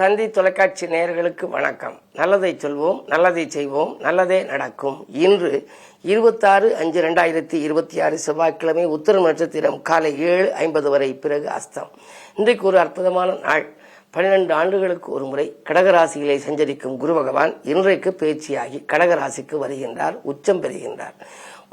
தந்தி தொலைக்காட்சி நேயர்களுக்கு வணக்கம். நல்லதை சொல்வோம், நல்லதை செய்வோம், நல்லதே நடக்கும். இன்று 26/5/2026 செவ்வாய்க்கிழமை உத்திர நட்சத்திரம் காலை 7:50 வரை, பிறகு அஸ்தம். இன்றைக்கு ஒரு அற்புதமான நாள். 12 ஆண்டுகளுக்கு ஒரு முறை கடகராசியிலே சஞ்சரிக்கும் குரு பகவான் இன்றைக்கு பேச்சியாகி கடகராசிக்கு வருகின்றார், உச்சம் பெறுகின்றார்.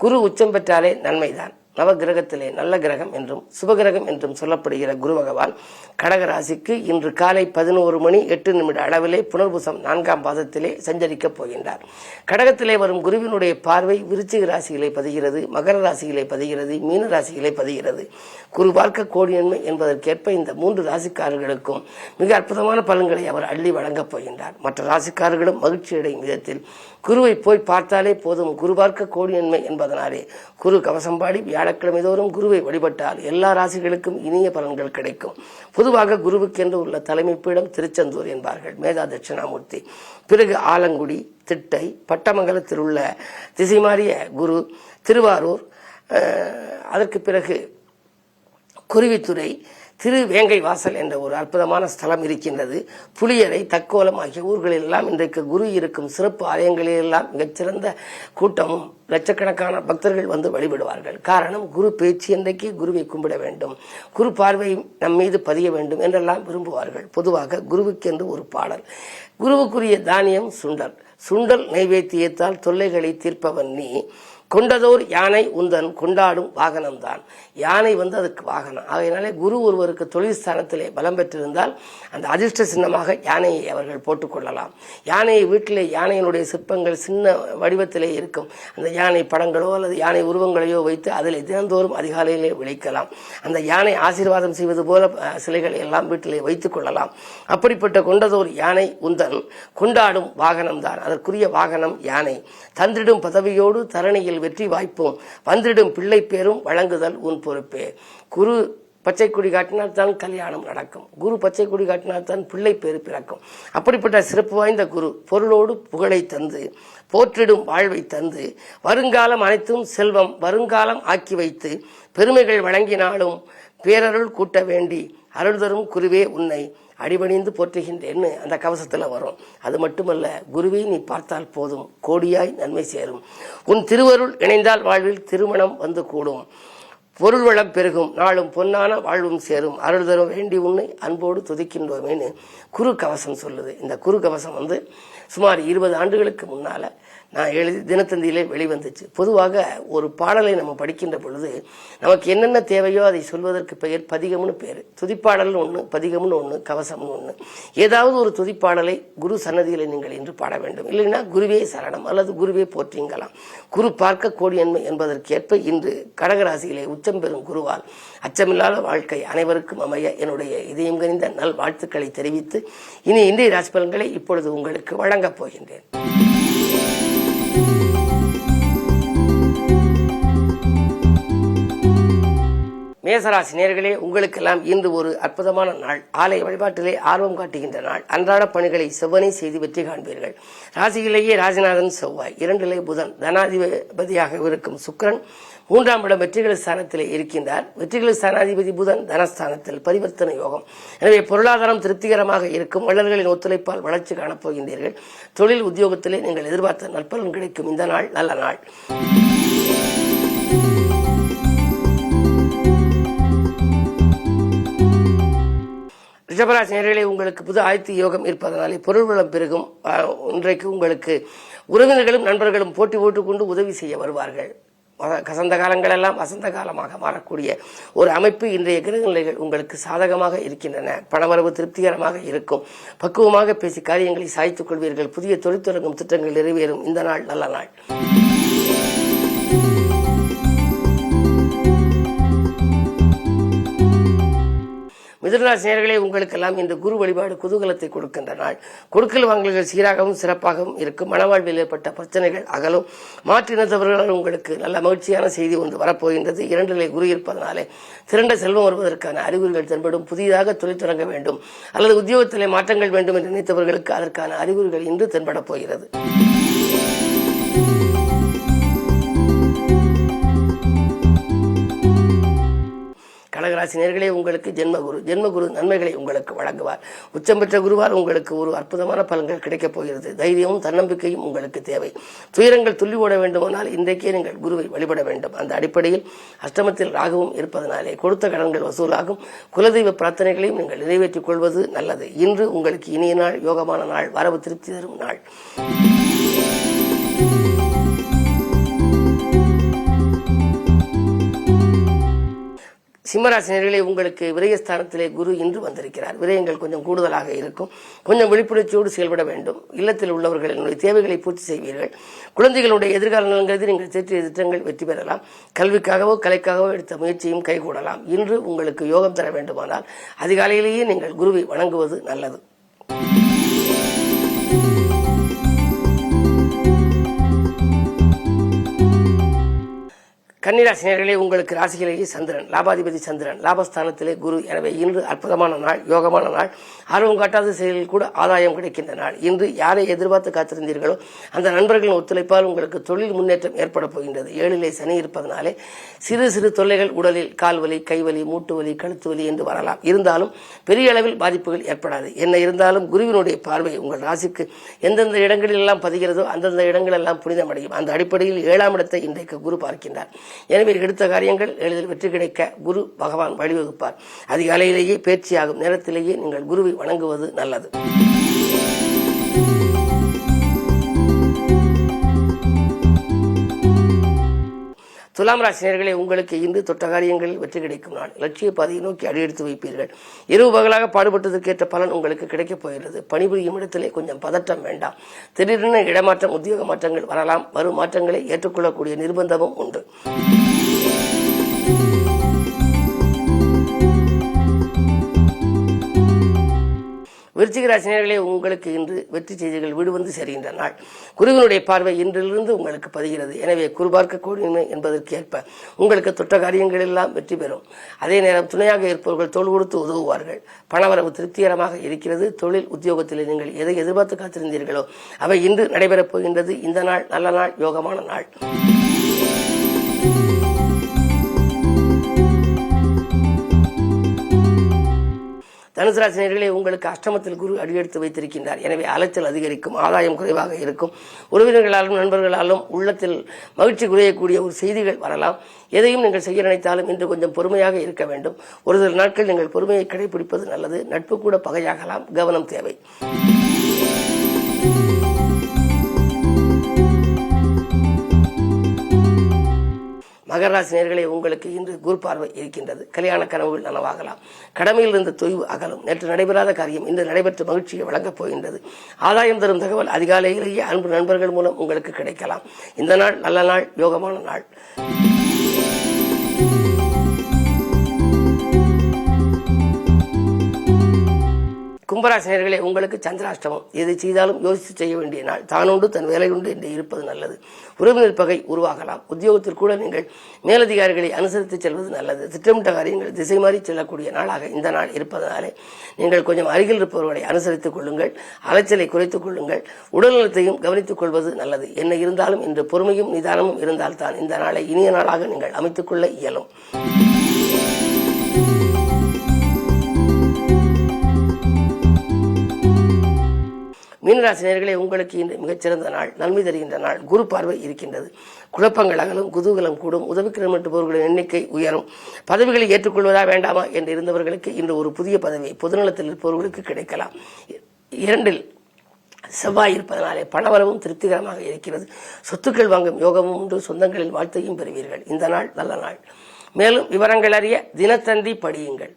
குரு உச்சம் பெற்றாலே நன்மைதான். நவ கிரகத்திலே நல்ல கிரகம் என்றும் சுபகிரகம் என்றும் சொல்லப்படுகிற குரு பகவான் கடகராசிக்கு இன்று காலை 11:08 அளவிலே புனர்பூசம் 4ஆம் பாதத்திலே சஞ்சரிக்கப் போகின்றார். கடகத்திலே வரும் குருவினுடைய பார்வை விருச்சிக ராசியிலே பதிகிறது, மகர ராசியிலே பதிகிறது, மீன ராசியிலே பதிகிறது. குரு பார்க்க கோடியன்மை என்பதற்கேற்ப இந்த 3 ராசிக்காரர்களுக்கும் மிக அற்புதமான பலன்களை அவர் அள்ளி வழங்கப் போகின்றார். மற்ற ராசிக்காரர்களும் மகிழ்ச்சி அடையும் விதத்தில் குருவை போய் பார்த்தாலே போதும், குரு பார்க்க கோடியன்மை என்பதனாலே குரு கவசம் பாடி வியாழக்கிழமை தோறும் குருவை வழிபட்டால் எல்லா ராசிகளுக்கும் இனிய பலன்கள் கிடைக்கும். பொதுவாக குருவுக்கென்று உள்ள தலைமை பீடம் திருச்செந்தூர் என்பார்கள், மேதா தட்சிணாமூர்த்தி. பிறகு ஆலங்குடி, திட்டை, பட்டமங்கலத்தில் உள்ள திசை மாறிய குரு திருவாரூர், அதற்கு பிறகு குருவித்துறை, திருவேங்கை வாசல் என்ற ஒரு அற்புதமான ஸ்தலம் இருக்கின்றது. புளியரை, தக்கோலம் ஆகிய ஊர்களில் எல்லாம் இன்றைக்கு குரு இருக்கும் சிறப்பு ஆலயங்களிலெல்லாம் மிகச்சிறந்த கூட்டமும் லட்சக்கணக்கான பக்தர்கள் வந்து வழிபடுவார்கள். காரணம், குரு பேச்சு இன்றைக்கு குருவை கும்பிட வேண்டும், குரு பார்வை நம் மீது பதிய வேண்டும் என்றெல்லாம் விரும்புவார்கள். பொதுவாக குருவுக்கென்று ஒரு பாடல். குருவுக்குரிய தானியம் சுண்டல். சுண்டல் நைவேத்தியத்தால் தொல்லைகளை தீர்ப்பவன் நீ, கொண்டதோர் யானை உந்தன் கொண்டாடும் வாகனம்தான். யானை அதுக்கு வாகனம். ஆகையினாலே குரு ஒருவருக்கு தொழில் ஸ்தானத்திலே பலம் பெற்றிருந்தால் அந்த அதிர்ஷ்ட சின்னமாக யானையை அவர்கள் போட்டுக்கொள்ளலாம். யானையை வீட்டிலே யானையினுடைய சிற்பங்கள் சின்ன வடிவத்திலே இருக்கும். அந்த யானை படங்களோ அல்லது யானை உருவங்களையோ வைத்து அதில் தினந்தோறும் அதிகாலையிலே விளைக்கலாம். அந்த யானை ஆசீர்வாதம் செய்வது போல சிலைகளை எல்லாம் வீட்டிலே வைத்துக் கொள்ளலாம். அப்படிப்பட்ட கொண்டதோர் யானை உந்தன் கொண்டாடும் வாகனம்தான். அதற்குரிய வாகனம் யானை. தந்திடும் பதவியோடு தரணியில் வெற்றி வாய்ப்பும் வந்திடும் பிள்ளை பேரும் வழங்குதல் உன் பொறுப்பே. குரு பச்சை கொடி காட்டினால் தான் கல்யாணம் நடக்கும், குரு பச்சை கொடி காட்டினால் தான் பிள்ளை பேரு பிறக்கும். அப்படிப்பட்ட சிறப்பு வாய்ந்த குரு பொருளோடு புகழை தந்து போற்றிடும் வாழ்வை தந்து வருங்காலம் அனைத்தும் செல்வம் வருங்காலம் ஆக்கி வைத்து பெருமைகள் வழங்கினாலும் பேரருள் கூட்ட வேண்டி அருள் தரும் குருவே உன்னை அடிபணிந்து போற்றுகின்றேன்னு அந்த கவசத்துல வரும். அது மட்டுமல்ல, குருவை நீ பார்த்தால் போதும், கோடியாய் நன்மை சேரும். உன் திருவருள் இணைந்தால் வாழ்வில் திருமணம் வந்து கூடும், பொருள் வளம் பெருகும், நாளும் பொன்னான வாழ்வும் சேரும், அருள் தரும் வேண்டி உன்னை அன்போடு துதிக்கின்றோமேன்னு குரு கவசம் சொல்லுது. இந்த குரு கவசம் சுமார் 20 ஆண்டுகளுக்கு முன்னால நான் எழுதி தினத்தந்தியிலே வெளிவந்துச்சு. பொதுவாக ஒரு பாடலை நம்ம படிக்கின்ற பொழுது நமக்கு என்னென்ன தேவையோ அதை சொல்வதற்கு பெயர் பதிகம்னு பேர். துதிப்பாடல்னு ஒன்று, பதிகம்னு ஒன்று, கவசம்னு ஒன்று. ஏதாவது ஒரு துதிப்பாடலை குரு சன்னதியிலே நீங்கள் இன்று பாட வேண்டும். இல்லைன்னா குருவே சரணம் அல்லது குருவே போற்றிங்கலாம். குரு பார்க்க கோடியன்மை என்பதற்கேற்ப இன்று கடகராசியிலே உச்சம் பெறும் குருவால் அச்சமில்லாத வாழ்க்கை அனைவருக்கும் அமைய என்னுடைய இதயம் கனிந்த நல் வாழ்த்துக்களை தெரிவித்து இனி இன்றைய ராசி பலன்களை இப்பொழுது உங்களுக்கு வழங்கப் போகின்றேன். மேசராசி நேயர்களே, உங்களுக்கெல்லாம் இன்று ஒரு அற்புதமான நாள். ஆலய வழிபாட்டிலே ஆர்வம் காட்டுகின்ற நாள். அன்றாட பணிகளை செவ்வனை செய்து வெற்றி காண்பீர்கள். ராசியிலேயே ராசிநாதன் செவ்வாய், 2லே புதன், தனாதிபதியாக இருக்கும் சுக்கிரன் 3ஆம் இடம் வெற்றிகள் ஸ்தானத்திலே இருக்கின்றார். வெற்றிகள் ஸ்தானாதிபதி புதன் தனஸ்தானத்தில் பரிவர்த்தனை யோகம். எனவே பொருளாதாரம் திருப்திகரமாக இருக்கும். வள்ளல்களின் ஒத்துழைப்பால் வளர்ச்சி காணப்போகின்றீர்கள். தொழில் உத்தியோகத்திலே நீங்கள் எதிர்பார்த்த நற்பலன் கிடைக்கும். இந்த நாள் நல்ல நாள். ரிஷபராசி நேயர்களே, உங்களுக்கு புது ஆயத்த யோகம் இருப்பதனாலே பொருள் வளம் பெருகும். இன்றைக்கு உங்களுக்கு உறவினர்களும் நண்பர்களும் போட்டி போட்டுக்கொண்டு உதவி செய்ய வருவார்கள். கசந்த காலங்கள் எல்லாம் வசந்த காலமாக மாறக்கூடிய ஒரு அமைப்பு இன்றைய கிரக நிலைகள் உங்களுக்கு சாதகமாக இருக்கின்றன. பணவரவு திருப்திகரமாக இருக்கும். பக்குவமாக பேசி காரியங்களை சாய்த்துக் கொள்வீர்கள். புதிய தொழில் தொடங்கும் திட்டங்கள் நிறைவேறும். இந்த நாள் நல்ல நாள். மிதுனராசி நேயர்களே, உங்களுக்கெல்லாம் இந்த குரு வழிபாடு குதூகலத்தை கொடுக்கின்ற நாள். கொடுக்கல் வாங்கல்கள் சீராகவும் சிறப்பாகவும் இருக்கும். மனவாழ்வில் ஏற்பட்ட பிரச்சனைகள் அகலும். மாற்றினத்தவர்களால் உங்களுக்கு நல்ல மகிழ்ச்சியான செய்தி ஒன்று வரப்போகின்றது. 2லே குரு இருப்பதனாலே திரண்ட செல்வம் வருவதற்கான அறிகுறிகள் தென்படும். புதிதாக தொழில் தொடங்க வேண்டும் அல்லது உத்தியோகத்திலே மாற்றங்கள் வேண்டும் என்று நினைத்தவர்களுக்கு அதற்கான அறிகுறிகள் இன்று தென்பட போகிறது. கடகராசி நேயர்களே, உங்களுக்கு ஜென்மகுரு நன்மைகளை உங்களுக்கு வழங்குவார். உச்சம் பெற்ற குருவார் உங்களுக்கு ஒரு அற்புதமான பலன்கள் கிடைக்கப் போகிறது. தைரியமும் தன்னம்பிக்கையும் உங்களுக்கு தேவை. துயரங்கள் துள்ளி ஓட வேண்டுமானால் இன்றைக்கே நீங்கள் குருவை வழிபட வேண்டும். அந்த அடிப்படையில் அஷ்டமத்தில் ராகுவும் இருப்பதனாலே கொடுத்த கடன்கள் வசூலாகும். குலதெய்வ பிரார்த்தனைகளையும் நீங்கள் நிறைவேற்றிக் கொள்வது நல்லது. இன்று உங்களுக்கு இனிய நாள், யோகமான நாள், வரவு திருப்தி தரும் நாள். சிம்மராசினியர்களே, உங்களுக்கு விரயஸ்தானத்திலே குரு இன்று வந்திருக்கிறார். விரயங்கள் கொஞ்சம் கூடுதலாக இருக்கும். கொஞ்சம் விழிப்புணர்ச்சியோடு செயல்பட வேண்டும். இல்லத்தில் உள்ளவர்களுடைய தேவைகளை பூர்த்தி செய்வீர்கள். குழந்தைகளுடைய எதிர்கால நலன்கிறது நீங்கள் தேற்றிய திட்டங்கள் வெற்றி பெறலாம். கல்விக்காகவோ கலைக்காகவோ எடுத்த முயற்சியும் கைகூடலாம். இன்று உங்களுக்கு யோகம் தர வேண்டுமானால் அதிகாலையிலேயே நீங்கள் குருவை வணங்குவது நல்லது. கன்னிராசினியர்களே, உங்களுக்கு ராசியிலேயே சந்திரன், லாபாதிபதி சந்திரன், லாபஸ்தானத்திலே குரு. எனவே இன்று அற்புதமான நாள், யோகமான நாள். ஆர்வம் காட்டாத செயலில் கூட ஆதாயம் கிடைக்கின்ற நாள். இன்று யாரை எதிர்பார்த்து காத்திருந்தீர்களோ அந்த நண்பர்களின் ஒத்துழைப்பால் உங்களுக்கு தொழில் முன்னேற்றம் ஏற்பட போகின்றது. 7லே சனி இருப்பதனாலே சிறு சிறு தொல்லைகள் உடலில் கால்வலி, கைவலி, மூட்டு வலி, கழுத்து வலி என்று வரலாம். இருந்தாலும் பெரிய அளவில் பாதிப்புகள் ஏற்படாது. என்ன இருந்தாலும் குருவினுடைய பார்வை உங்கள் ராசிக்கு எந்தெந்த இடங்களில் எல்லாம் பதிகிறதோ அந்தந்த இடங்கள் எல்லாம் புனிதமடையும். அந்த அடிப்படையில் 7ஆம் இடத்தை இன்றைக்கு குரு பார்க்கின்றார். எனவே எடுத்த காரியங்கள் எளிதில் வெற்றி கிடைக்க குரு பகவான் வழிவகுப்பார். அதிகாலையிலேயே பேச்சியாகும் நேரத்திலேயே நீங்கள் குருவை வணங்குவது நல்லது. துலாம் ராசினியர்களே, உங்களுக்கு இன்று தொட்ட காரியங்களில் வெற்றி கிடைக்கும் நாள். லட்சிய பாதையை நோக்கி அடியெடுத்து வைப்பீர்கள். இரவு பகலாக பாடுபட்டதற்கேற்ற பலன் உங்களுக்கு கிடைக்கப் போகிறது. பணிபுரியும் இடத்திலே கொஞ்சம் பதட்டம் வேண்டாம். திடீரென இடமாற்றம், உத்தியோக மாற்றங்கள் வரலாம். வரும் மாற்றங்களை ஏற்றுக்கொள்ளக்கூடிய நிர்பந்தமும் உண்டு. விருச்சிக ராசினியர்களே, உங்களுக்கு இன்று வெற்றி செய்திகள் வீடு வந்து சேர்கின்ற நாள். குருவினுடைய பார்வை இன்றிலிருந்து உங்களுக்கு பதிகிறது. எனவே குரு பார்க்க கூடிய என்பதற்கு ஏற்ப உங்களுக்கு தொட்ட காரியங்கள் எல்லாம் வெற்றி பெறும். அதே நேரம் துணையாக இருப்பவர்கள் தோள் கொடுத்து உதவுவார்கள். பணவரவு திருப்திகரமாக இருக்கிறது. தொழில் உத்தியோகத்தில் நீங்கள் எதை எதிர்பார்த்து காத்திருந்தீர்களோ அவை இன்று நடைபெறப் போகின்றது. இந்த நாள் நல்ல நாள், யோகமான நாள். தனுசு ராசினியர்களே, உங்களுக்கு அஷ்டமத்தில் குரு அடியெடுத்து வைத்திருக்கின்றார். எனவே அலைச்சல் அதிகரிக்கும், ஆதாயம் குறைவாக இருக்கும். உறவினர்களாலும் நண்பர்களாலும் உள்ளத்தில் மகிழ்ச்சி குறையக்கூடிய ஒரு செய்திகள் வரலாம். எதையும் நீங்கள் செய்ய நினைத்தாலும் இன்று கொஞ்சம் பொறுமையாக இருக்க வேண்டும். ஒரு சில நாட்கள் நீங்கள் பொறுமையை கடைபிடிப்பது நல்லது. நட்பு கூட பகையாகலாம், கவனம் தேவை. மகர ராசி நேயர்களே, உங்களுக்கு இன்று குரு பார்வை இருக்கின்றது. கல்யாண கனவுகள் நனவாகலாம். கடமையில் இருந்த தொய்வு அகலும். நேற்று நடைபெறாத காரியம் இன்று நடைபெற்ற மகிழ்ச்சியை வழங்கப் போகின்றது. ஆதாயம் தரும் தகவல் அதிகாலையிலேயே அன்பு நண்பர்கள் மூலம் உங்களுக்கு கிடைக்கலாம். இந்த நாள் நல்ல நாள், யோகமான நாள். கும்பராசினியர்களே, உங்களுக்கு சந்திராஷ்டமம். எதை செய்தாலும் யோசித்து செய்ய வேண்டிய நாள். தானுண்டு தன் வேலையுண்டு என்று இருப்பது நல்லது. உறவினர் பகை உருவாகலாம். உத்தியோகத்தில் கூட நீங்கள் மேலதிகாரிகளை அனுசரித்து செல்வது நல்லது. திட்டமிட்ட காரியங்கள் திசை மாறி செல்லக்கூடிய நாளாக இந்த நாள் இருப்பதனாலே நீங்கள் கொஞ்சம் அருகில் இருப்பவர்களை அனுசரித்துக் கொள்ளுங்கள். அலைச்சலை குறைத்துக் கொள்ளுங்கள். உடல்நலத்தையும் கவனித்துக் கொள்வது நல்லது. என்ன இருந்தாலும் இன்று பொறுமையும் நிதானமும் இருந்தால்தான் இந்த நாளை இனிய நாளாக நீங்கள் அமைத்துக் கொள்ள இயலும். மீனராசினியர்களே, உங்களுக்கு இன்று மிகச்சிறந்த நாள், நன்மை தருகின்ற நாள். குரு பார்வை இருக்கின்றது. குழப்பங்கள் அகலும், குதூகலம் கூடும். உதவிக்கிறம் பெறுபவர்களின் எண்ணிக்கை உயரும். பதவிகளை ஏற்றுக்கொள்வதா வேண்டாமா என்று இருந்தவர்களுக்கு இன்று ஒரு புதிய பதவி பொதுநலத்தில் இருப்பவர்களுக்கு கிடைக்கலாம். 2இல் செவ்வாய் இருப்பதனாலே பணவரவும் திருப்திகரமாக இருக்கிறது. சொத்துக்கள் வாங்கும் யோகமும் உண்டு. சொந்தங்களில் வாழ்த்தையும் பெறுவீர்கள். இந்த நாள் நல்ல நாள். மேலும் விவரங்கள் அறிய தினத்தந்தி படியுங்கள்.